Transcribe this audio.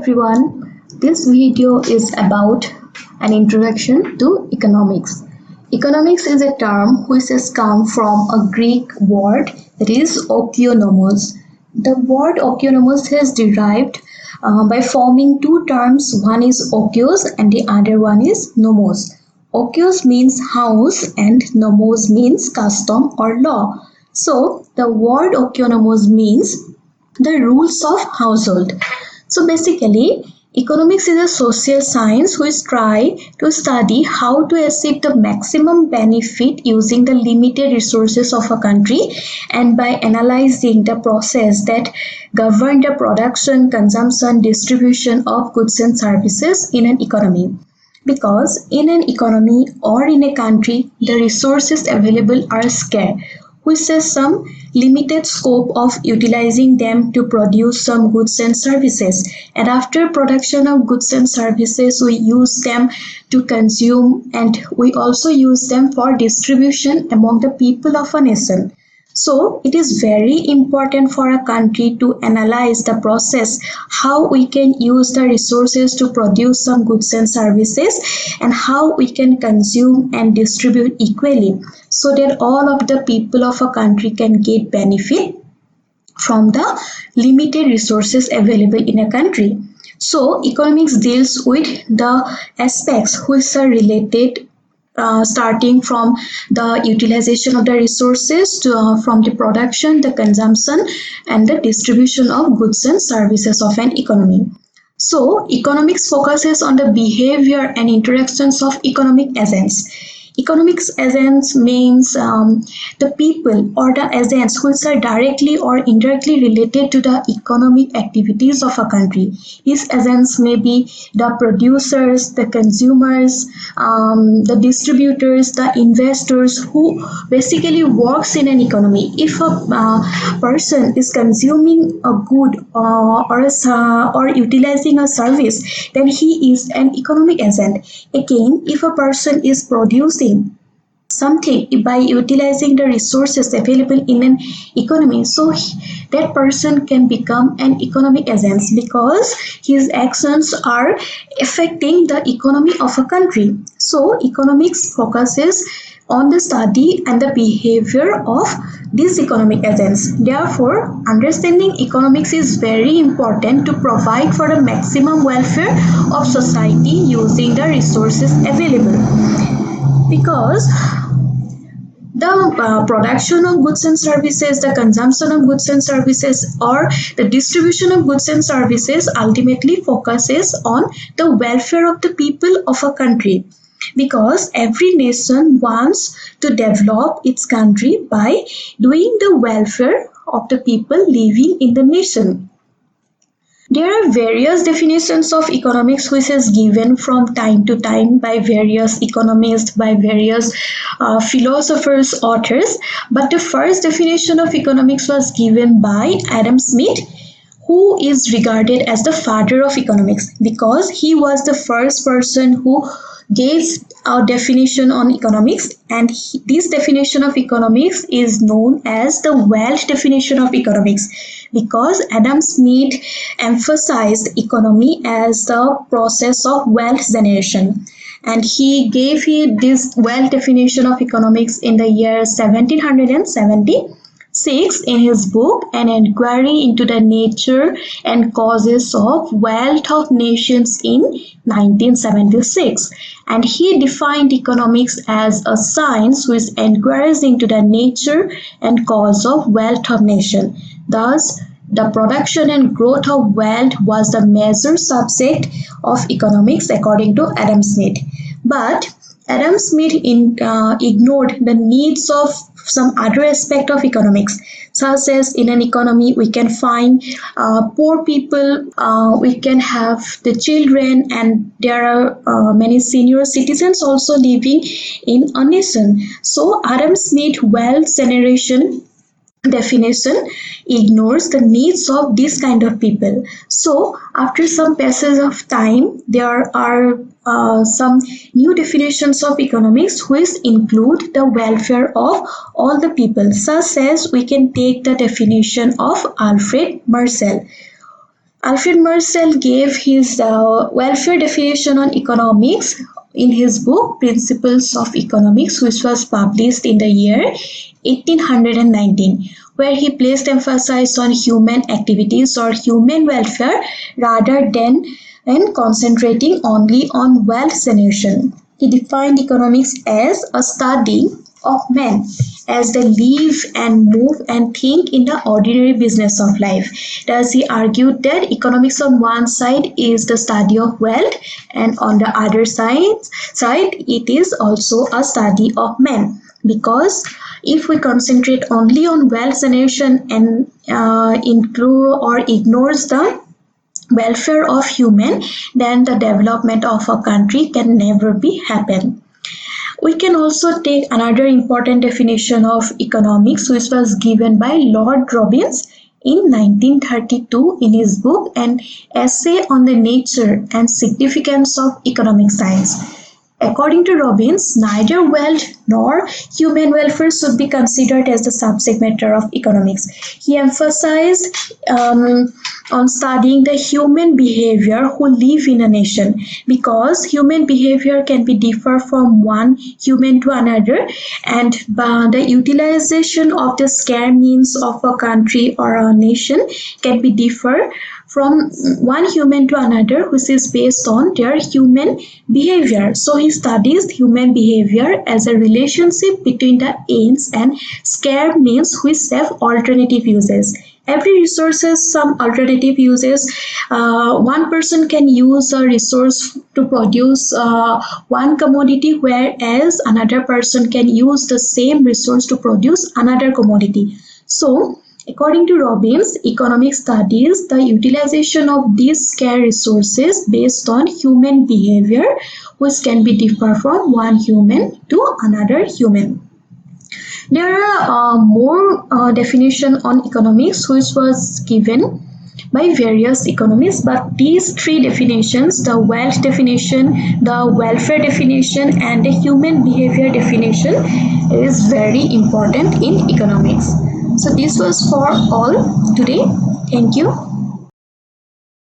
everyone. This video is about an introduction to economics. Economics is a term which has come from a Greek word that is oikonomos. The word oikonomos has derived by forming two terms. One is oikos and the other one is nomos. Oikos means house and nomos means custom or law. So the word oikonomos means the rules of household. So basically, economics is a social science which try to study how to achieve the maximum benefit using the limited resources of a country and by analyzing the process that govern the production, consumption, distribution of goods and services in an economy. Because in an economy or in a country, the resources available are scarce, which has some limited scope of utilizing them to produce some goods and services. And after production of goods and services, we use them to consume and we also use them for distribution among the people of a nation. So it is very important for a country to analyze the process, how we can use the resources to produce some goods and services and how we can consume and distribute equally so that all of the people of a country can get benefit from the limited resources available in a country. So economics deals with the aspects which are related starting from the utilization of the resources to, from the production, the consumption and the distribution of goods and services of an economy. So economics focuses on the behavior and interactions of economic agents. Economics agents means the people or the agents which are directly or indirectly related to the economic activities of a country. These agents may be the producers, the consumers, the distributors, the investors who basically works in an economy. If a person is consuming a good or utilizing a service, then he is an economic agent. Again, if a person is producing something by utilizing the resources available in an economy, so that person can become an economic agent because his actions are affecting the economy of a country. So economics focuses on the study and the behavior of these economic agents. Therefore, understanding economics is very important to provide for the maximum welfare of society using the resources available. Because the production of goods and services, the consumption of goods and services, or the distribution of goods and services ultimately focuses on the welfare of the people of a country. Because every nation wants to develop its country by doing the welfare of the people living in the nation. There are various definitions of economics which is given from time to time by various economists, by various philosophers, authors. But the first definition of economics was given by Adam Smith, who is regarded as the father of economics because he was the first person who gave a definition on economics, and this definition of economics is known as the wealth definition of economics because Adam Smith emphasized economy as the process of wealth generation, and he gave this wealth definition of economics in the year 1776 in his book An Enquiry into the Nature and Causes of Wealth of Nations in 1976, and he defined economics as a science which inquires into the nature and cause of wealth of nation. Thus, the production and growth of wealth was the major subject of economics according to Adam Smith. But Adam Smith ignored the needs of some other aspect of economics, such as in an economy we can find poor people, we can have the children, and there are many senior citizens also living in a nation. So Adam Smith wealth generation definition ignores the needs of this kind of people. So after some passage of time, there are some new definitions of economics which include the welfare of all the people, such as we can take the definition of Alfred Marshall. Alfred Marcel gave his welfare definition on economics in his book Principles of Economics, which was published in the year 1819, where he placed emphasis on human activities or human welfare rather than and concentrating only on wealth generation. He defined economics as a study of men as they live and move and think in the ordinary business of life. Thus, he argued that economics on one side is the study of wealth, and on the other side it is also a study of men. Because if we concentrate only on wealth generation and include or ignores the welfare of human, then the development of a country can never be happen. We can also take another important definition of economics, which was given by Lord Robbins in 1932 in his book An Essay on the Nature and Significance of Economic Science. According to Robbins, neither wealth nor human welfare should be considered as the subject matter of economics. He emphasized on studying the human behavior who live in a nation, because human behavior can be differ from one human to another, and the utilization of the scarce means of a country or a nation can be differ from one human to another, which is based on their human behavior. So he studies human behavior as a relationship between the ends and scarce means which have alternative uses. Every resource has some alternative uses. One person can use a resource to produce one commodity, whereas another person can use the same resource to produce another commodity. So according to Robbins, economic studies the utilization of these scarce resources based on human behavior, which can be differ from one human to another human. There are more definition on economics which was given by various economists, but these three definitions, the wealth definition, the welfare definition, and the human behavior definition, is very important in economics. So this was for all today. Thank you.